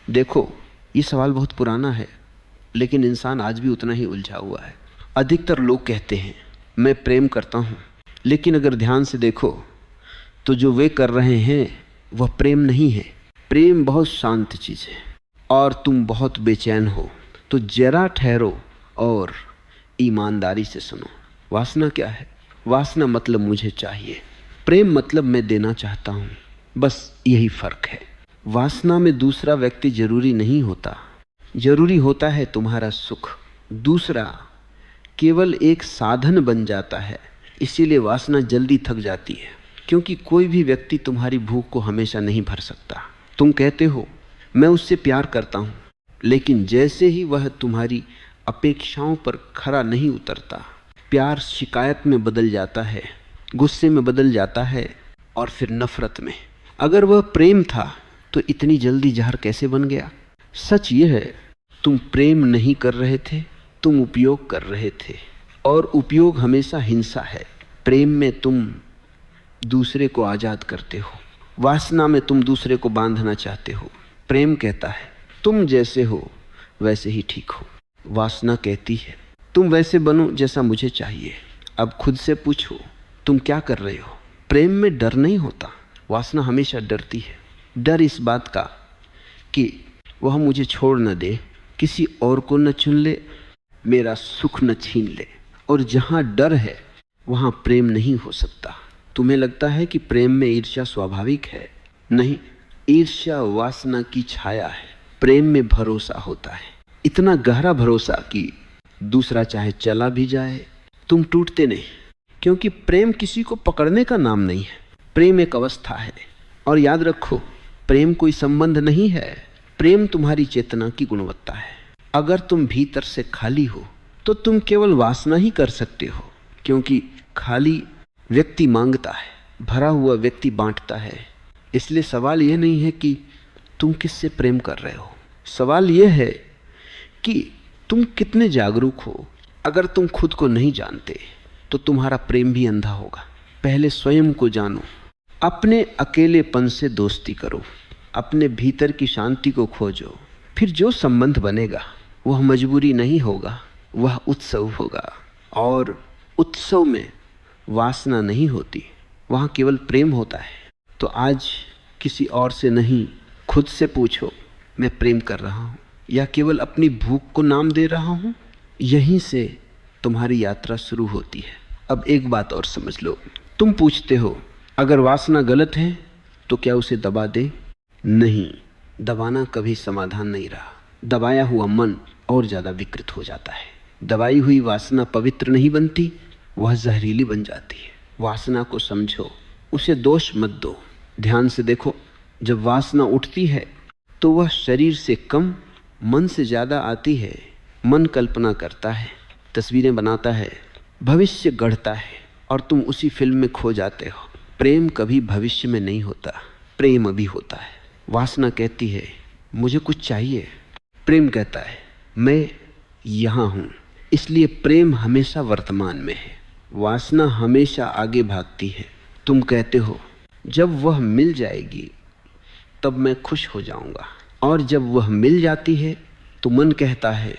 देखो, ये सवाल बहुत पुराना है, लेकिन इंसान आज भी उतना ही उलझा हुआ है। अधिकतर लोग कहते हैं मैं प्रेम करता हूँ, लेकिन अगर ध्यान से देखो तो जो वे कर रहे हैं वह प्रेम नहीं है। प्रेम बहुत शांत चीज़ है और तुम बहुत बेचैन हो, तो जरा ठहरो और ईमानदारी से सुनो। वासना क्या है? वासना मतलब मुझे चाहिए, प्रेम मतलब मैं देना चाहता हूँ, बस यही फर्क है। वासना में दूसरा व्यक्ति जरूरी नहीं होता, जरूरी होता है तुम्हारा सुख। दूसरा केवल एक साधन बन जाता है। इसीलिए वासना जल्दी थक जाती है, क्योंकि कोई भी व्यक्ति तुम्हारी भूख को हमेशा नहीं भर सकता। तुम कहते हो मैं उससे प्यार करता हूँ, लेकिन जैसे ही वह तुम्हारी अपेक्षाओं पर खरा नहीं उतरता, प्यार शिकायत में बदल जाता है, गुस्से में बदल जाता है और फिर नफरत में। अगर वह प्रेम था तो इतनी जल्दी जहर कैसे बन गया? सच यह है, तुम प्रेम नहीं कर रहे थे, तुम उपयोग कर रहे थे, और उपयोग हमेशा हिंसा है। प्रेम में तुम दूसरे को आज़ाद करते हो, वासना में तुम दूसरे को बांधना चाहते हो। प्रेम कहता है तुम जैसे हो वैसे ही ठीक हो, वासना कहती है तुम वैसे बनो जैसा मुझे चाहिए। अब खुद से पूछो तुम क्या कर रहे हो? प्रेम में डर नहीं होता, वासना हमेशा डरती है। डर इस बात का कि वह मुझे छोड़ न दे, किसी और को न चुन ले, मेरा सुख न छीन ले। और जहाँ डर है वहाँ प्रेम नहीं हो सकता। तुम्हें लगता है कि प्रेम में ईर्ष्या स्वाभाविक है? नहीं, ईर्ष्या वासना की छाया है। प्रेम में भरोसा होता है, इतना गहरा भरोसा कि दूसरा चाहे चला भी जाए तुम टूटते नहीं, क्योंकि प्रेम किसी को पकड़ने का नाम नहीं है। प्रेम एक अवस्था है। और याद रखो, प्रेम कोई संबंध नहीं है, प्रेम तुम्हारी चेतना की गुणवत्ता है। अगर तुम भीतर से खाली हो तो तुम केवल वासना ही कर सकते हो, क्योंकि खाली व्यक्ति मांगता है, भरा हुआ व्यक्ति बांटता है। इसलिए सवाल यह नहीं है कि तुम किससे प्रेम कर रहे हो, सवाल यह है कि तुम कितने जागरूक हो। अगर तुम खुद को नहीं जानते तो तुम्हारा प्रेम भी अंधा होगा। पहले स्वयं को जानो, अपने अकेलेपन से दोस्ती करो, अपने भीतर की शांति को खोजो। फिर जो संबंध बनेगा वह मजबूरी नहीं होगा, वह उत्सव होगा। और उत्सव में वासना नहीं होती, वहाँ केवल प्रेम होता है। तो आज किसी और से नहीं, खुद से पूछो मैं प्रेम कर रहा हूँ या केवल अपनी भूख को नाम दे रहा हूँ? यहीं से तुम्हारी यात्रा शुरू होती है। अब एक बात और समझ लो, तुम पूछते हो अगर वासना गलत है तो क्या उसे दबा दे? नहीं, दबाना कभी समाधान नहीं रहा। दबाया हुआ मन और ज़्यादा विकृत हो जाता है। दबाई हुई वासना पवित्र नहीं बनती, वह जहरीली बन जाती है। वासना को समझो, उसे दोष मत दो। ध्यान से देखो, जब वासना उठती है तो वह शरीर से कम, मन से ज़्यादा आती है। मन कल्पना करता है, तस्वीरें बनाता है, भविष्य गढ़ता है, और तुम उसी फिल्म में खो जाते हो। प्रेम कभी भविष्य में नहीं होता, प्रेम अभी होता है। वासना कहती है मुझे कुछ चाहिए, प्रेम कहता है मैं यहाँ हूँ। इसलिए प्रेम हमेशा वर्तमान में है, वासना हमेशा आगे भागती है। तुम कहते हो जब वह मिल जाएगी तब मैं खुश हो जाऊंगा, और जब वह मिल जाती है तो मन कहता है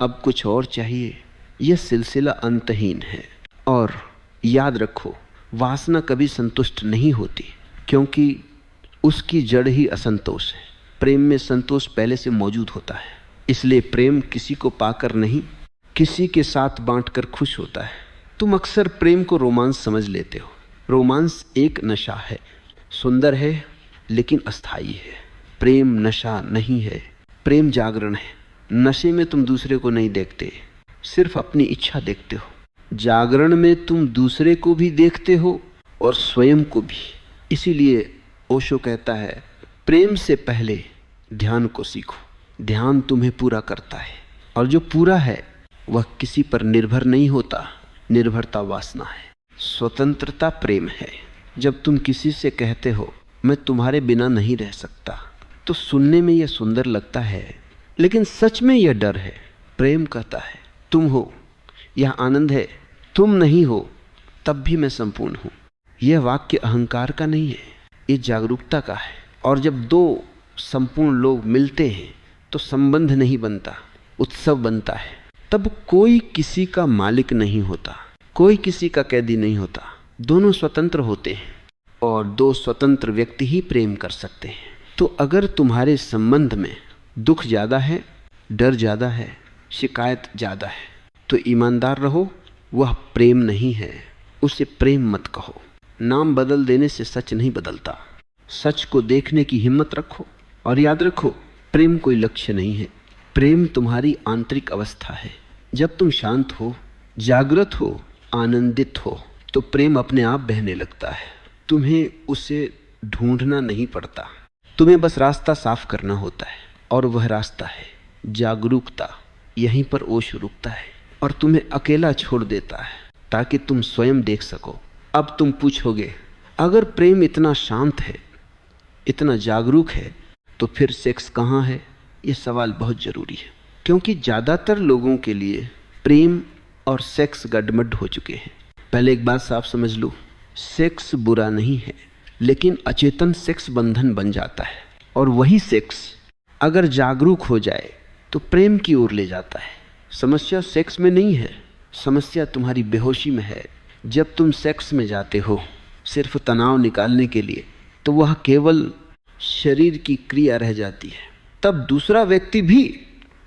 अब कुछ और चाहिए। यह सिलसिला अंतहीन है। और याद रखो, वासना कभी संतुष्ट नहीं होती, क्योंकि उसकी जड़ ही असंतोष है। प्रेम में संतोष पहले से मौजूद होता है। इसलिए प्रेम किसी को पाकर नहीं, किसी के साथ बांटकर खुश होता है। तुम अक्सर प्रेम को रोमांस समझ लेते हो। रोमांस एक नशा है, सुंदर है लेकिन अस्थायी है। प्रेम नशा नहीं है, प्रेम जागरण है। नशे में तुम दूसरे को नहीं देखते, सिर्फ अपनी इच्छा देखते हो। जागरण में तुम दूसरे को भी देखते हो और स्वयं को भी। इसीलिए ओशो कहता है प्रेम से पहले ध्यान को सीखो। ध्यान तुम्हें पूरा करता है, और जो पूरा है वह किसी पर निर्भर नहीं होता। निर्भरता वासना है, स्वतंत्रता प्रेम है। जब तुम किसी से कहते हो मैं तुम्हारे बिना नहीं रह सकता, तो सुनने में यह सुंदर लगता है, लेकिन सच में यह डर है। प्रेम कहता है तुम हो, यह आनंद है, तुम नहीं हो तब भी मैं संपूर्ण हूँ। यह वाक्य अहंकार का नहीं है, ये जागरूकता का है। और जब दो संपूर्ण लोग मिलते हैं तो संबंध नहीं बनता, उत्सव बनता है। तब कोई किसी का मालिक नहीं होता, कोई किसी का कैदी नहीं होता, दोनों स्वतंत्र होते हैं और दो स्वतंत्र व्यक्ति ही प्रेम कर सकते हैं। तो अगर तुम्हारे संबंध में दुख ज़्यादा है, डर ज़्यादा है, शिकायत ज़्यादा है, तो ईमानदार रहो, वह प्रेम नहीं है, उसे प्रेम मत कहो। नाम बदल देने से सच नहीं बदलता। सच को देखने की हिम्मत रखो और याद रखो, प्रेम कोई लक्ष्य नहीं है, प्रेम तुम्हारी आंतरिक अवस्था है। जब तुम शांत हो, जागृत हो, आनंदित हो, तो प्रेम अपने आप बहने लगता है। तुम्हें उसे ढूंढना नहीं पड़ता, तुम्हें बस रास्ता साफ करना होता है, और वह रास्ता है जागरूकता। यहीं पर ओश रुकता है और तुम्हें अकेला छोड़ देता है ताकि तुम स्वयं देख सको। अब तुम पूछोगे, अगर प्रेम इतना शांत है, इतना जागरूक है, तो फिर सेक्स कहाँ है? ये सवाल बहुत ज़रूरी है, क्योंकि ज़्यादातर लोगों के लिए प्रेम और सेक्स गडमड हो चुके हैं। पहले एक बात साफ समझ लो, सेक्स बुरा नहीं है, लेकिन अचेतन सेक्स बंधन बन जाता है, और वही सेक्स अगर जागरूक हो जाए तो प्रेम की ओर ले जाता है। समस्या सेक्स में नहीं है, समस्या तुम्हारी बेहोशी में है। जब तुम सेक्स में जाते हो सिर्फ तनाव निकालने के लिए, तो वह केवल शरीर की क्रिया रह जाती है। तब दूसरा व्यक्ति भी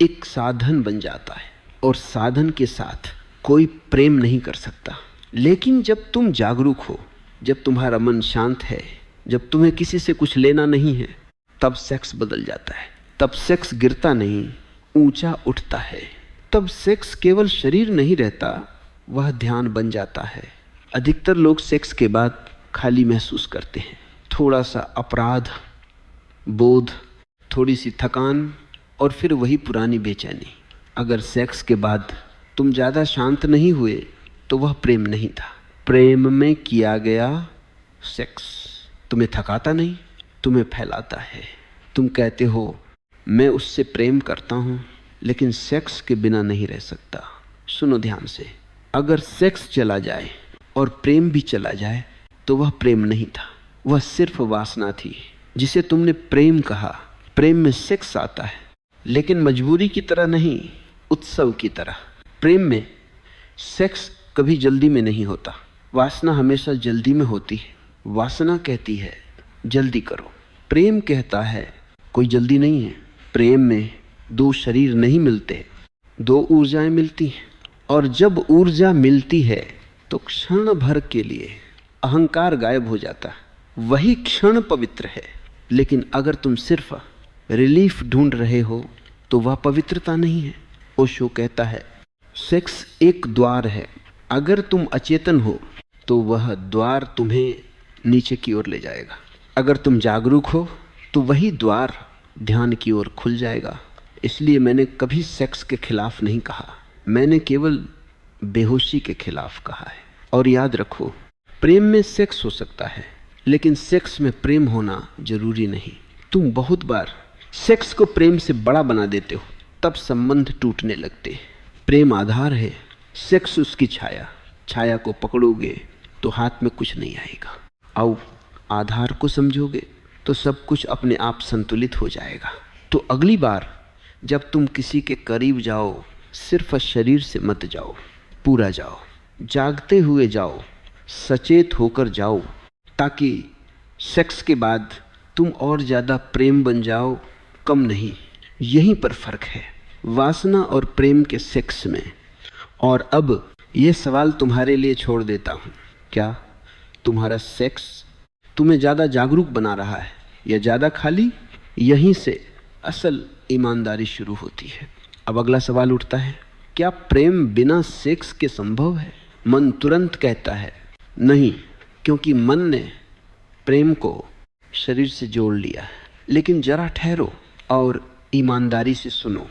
एक साधन बन जाता है, और साधन के साथ कोई प्रेम नहीं कर सकता। लेकिन जब तुम जागरूक हो, जब तुम्हारा मन शांत है, जब तुम्हें किसी से कुछ लेना नहीं है, तब सेक्स बदल जाता है। तब सेक्स गिरता नहीं, ऊंचा उठता है। तब सेक्स केवल शरीर नहीं रहता, वह ध्यान बन जाता है। अधिकतर लोग सेक्स के बाद खाली महसूस करते हैं, थोड़ा सा अपराध बोध, थोड़ी सी थकान, और फिर वही पुरानी बेचैनी। अगर सेक्स के बाद तुम ज़्यादा शांत नहीं हुए तो वह प्रेम नहीं था। प्रेम में किया गया सेक्स तुम्हें थकाता नहीं, तुम्हें फैलाता है। तुम कहते हो मैं उससे प्रेम करता हूँ, लेकिन सेक्स के बिना नहीं रह सकता। सुनो ध्यान से, अगर सेक्स चला जाए और प्रेम भी चला जाए तो वह प्रेम नहीं था, वह सिर्फ वासना थी जिसे तुमने प्रेम कहा। प्रेम में सेक्स आता है, लेकिन मजबूरी की तरह नहीं, उत्सव की तरह। प्रेम में सेक्स कभी जल्दी में नहीं होता, वासना हमेशा जल्दी में होती है। वासना कहती है जल्दी करो, प्रेम कहता है कोई जल्दी नहीं है। प्रेम में दो शरीर नहीं मिलते, दो ऊर्जाएं मिलती हैं, और जब ऊर्जा मिलती है तो क्षण भर के लिए अहंकार गायब हो जाता है। वही क्षण पवित्र है। लेकिन अगर तुम सिर्फ रिलीफ ढूंढ रहे हो तो वह पवित्रता नहीं है। ओशो कहता है सेक्स एक द्वार है, अगर तुम अचेतन हो तो वह द्वार तुम्हें नीचे की ओर ले जाएगा। अगर तुम जागरूक हो तो वही द्वार ध्यान की ओर खुल जाएगा। इसलिए मैंने कभी सेक्स के खिलाफ नहीं कहा, मैंने केवल बेहोशी के खिलाफ कहा है। और याद रखो, प्रेम में सेक्स हो सकता है, लेकिन सेक्स में प्रेम होना जरूरी नहीं। तुम बहुत बार सेक्स को प्रेम से बड़ा बना देते हो, तब संबंध टूटने लगते हैं। प्रेम आधार है, सेक्स उसकी छाया। छाया को पकड़ोगे तो हाथ में कुछ नहीं आएगा। आओ आधार को समझोगे तो सब कुछ अपने आप संतुलित हो जाएगा। तो अगली बार जब तुम किसी के करीब जाओ, सिर्फ शरीर से मत जाओ, पूरा जाओ, जागते हुए जाओ, सचेत होकर जाओ, ताकि सेक्स के बाद तुम और ज़्यादा प्रेम बन जाओ, कम नहीं। यहीं पर फर्क है वासना और प्रेम के सेक्स में। और अब ये सवाल तुम्हारे लिए छोड़ देता हूँ, क्या तुम्हारा सेक्स तुम्हें ज़्यादा जागरूक बना रहा है या ज़्यादा खाली? यहीं से असल ईमानदारी शुरू होती है। अब अगला सवाल उठता है, क्या प्रेम बिना सेक्स के संभव है? मन तुरंत कहता है नहीं, क्योंकि मन ने प्रेम को शरीर से जोड़ लिया है। लेकिन जरा ठहरो और ईमानदारी से सुनो।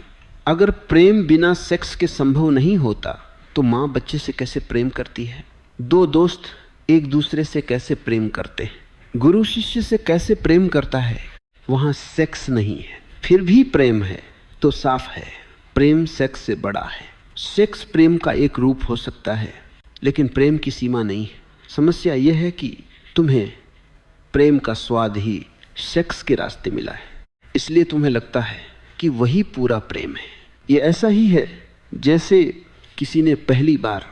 अगर प्रेम बिना सेक्स के संभव नहीं होता तो माँ बच्चे से कैसे प्रेम करती है? दो दोस्त एक दूसरे से कैसे प्रेम करते हैं? गुरु शिष्य से कैसे प्रेम करता है? वहाँ सेक्स नहीं है, फिर भी प्रेम है, तो साफ है प्रेम सेक्स से बड़ा है। सेक्स प्रेम का एक रूप हो सकता है, लेकिन प्रेम की सीमा नहीं है। समस्या यह है कि तुम्हें प्रेम का स्वाद ही सेक्स के रास्ते मिला है। इसलिए तुम्हें लगता है कि वही पूरा प्रेम है। ये ऐसा ही है जैसे किसी ने पहली बार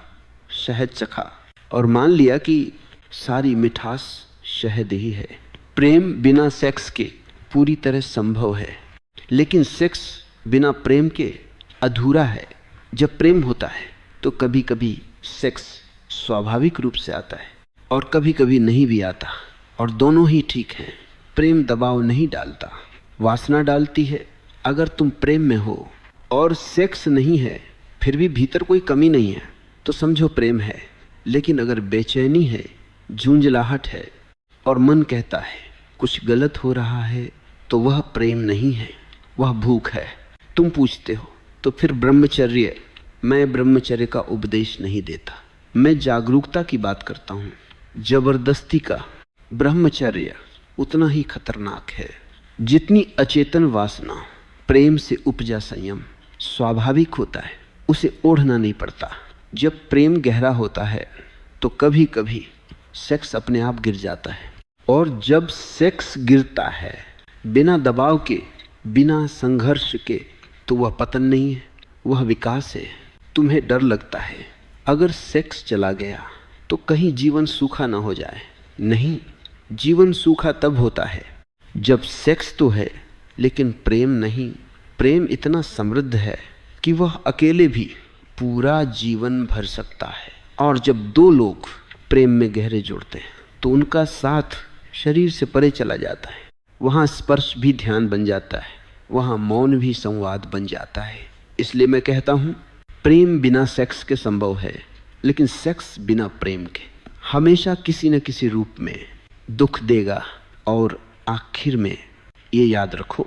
शहद चखा और मान लिया कि सारी मिठास शहद ही है। प्रेम बिना सेक्स के पूरी तरह संभव है, लेकिन सेक्स बिना प्रेम के अधूरा है। जब प्रेम होता है तो कभी कभी सेक्स स्वाभाविक रूप से आता है और कभी कभी नहीं भी आता, और दोनों ही ठीक हैं। प्रेम दबाव नहीं डालता, वासना डालती है। अगर तुम प्रेम में हो और सेक्स नहीं है, फिर भी भीतर कोई कमी नहीं है, तो समझो प्रेम है। लेकिन अगर बेचैनी है, झुंझलाहट है और मन कहता है कुछ गलत हो रहा है, तो वह प्रेम नहीं है, वह भूख है। तुम पूछते हो तो फिर ब्रह्मचर्य। मैं ब्रह्मचर्य का उपदेश नहीं देता, मैं जागरूकता की बात करता हूँ। जबरदस्ती का ब्रह्मचर्य उतना ही खतरनाक है जितनी अचेतन वासना। प्रेम से उपजा संयम स्वाभाविक होता है, उसे ओढ़ना नहीं पड़ता। जब प्रेम गहरा होता है तो कभी कभी सेक्स अपने आप गिर जाता है, और जब सेक्स गिरता है बिना दबाव के, बिना संघर्ष के, तो वह पतन नहीं है, वह विकास है। तुम्हें डर लगता है अगर सेक्स चला गया तो कहीं जीवन सूखा ना हो जाए। नहीं, जीवन सूखा तब होता है जब सेक्स तो है लेकिन प्रेम नहीं। प्रेम इतना समृद्ध है कि वह अकेले भी पूरा जीवन भर सकता है। और जब दो लोग प्रेम में गहरे जुड़ते हैं तो उनका साथ शरीर से परे चला जाता है। वहाँ स्पर्श भी ध्यान बन जाता है, वहाँ मौन भी संवाद बन जाता है। इसलिए मैं कहता हूँ प्रेम बिना सेक्स के संभव है, लेकिन सेक्स बिना प्रेम के हमेशा किसी न किसी रूप में दुख देगा। और आखिर में ये याद रखो,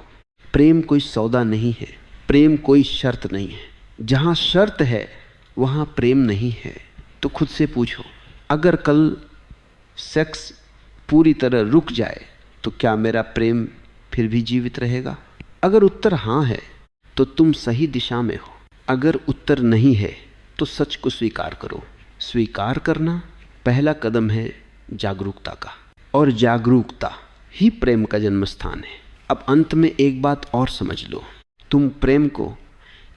प्रेम कोई सौदा नहीं है, प्रेम कोई शर्त नहीं है। जहाँ शर्त है वहाँ प्रेम नहीं है। तो खुद से पूछो, अगर कल सेक्स पूरी तरह रुक जाए तो क्या मेरा प्रेम फिर भी जीवित रहेगा? अगर उत्तर हाँ है तो तुम सही दिशा में हो। अगर उत्तर नहीं है तो सच को स्वीकार करो। स्वीकार करना पहला कदम है जागरूकता का, और जागरूकता ही प्रेम का जन्म स्थान है। अब अंत में एक बात और समझ लो, तुम प्रेम को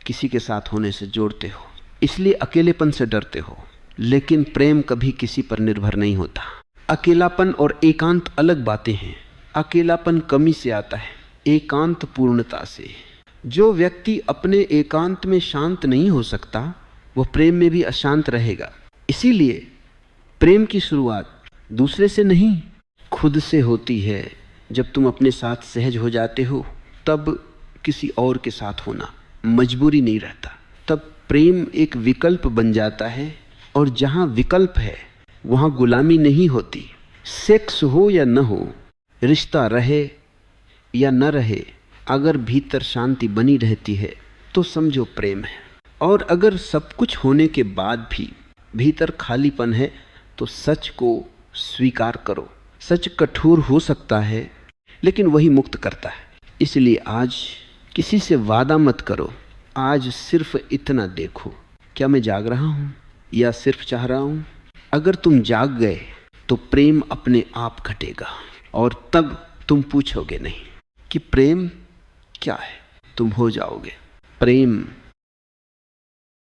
किसी के साथ होने से जोड़ते हो, इसलिए अकेलेपन से डरते हो, लेकिन प्रेम कभी किसी पर निर्भर नहीं होता। अकेलापन और एकांत अलग बातें हैं। अकेलापन कमी से आता है, एकांत पूर्णता से। जो व्यक्ति अपने एकांत में शांत नहीं हो सकता, वह प्रेम में भी अशांत रहेगा। इसीलिए प्रेम की शुरुआत दूसरे से नहीं, खुद से होती है। जब तुम अपने साथ सहज हो जाते हो, तब किसी और के साथ होना मजबूरी नहीं रहता। तब प्रेम एक विकल्प बन जाता है, और जहाँ विकल्प है वहाँ गुलामी नहीं होती। सेक्स हो या न हो, रिश्ता रहे या न रहे, अगर भीतर शांति बनी रहती है तो समझो प्रेम है। और अगर सब कुछ होने के बाद भी भीतर खालीपन है तो सच को स्वीकार करो। सच कठोर हो सकता है, लेकिन वही मुक्त करता है। इसलिए आज किसी से वादा मत करो, आज सिर्फ इतना देखो, क्या मैं जाग रहा हूँ या सिर्फ चाह रहा हूँ? अगर तुम जाग गए तो प्रेम अपने आप घटेगा, और तब तुम पूछोगे नहीं कि प्रेम क्या है, तुम हो जाओगे। प्रेम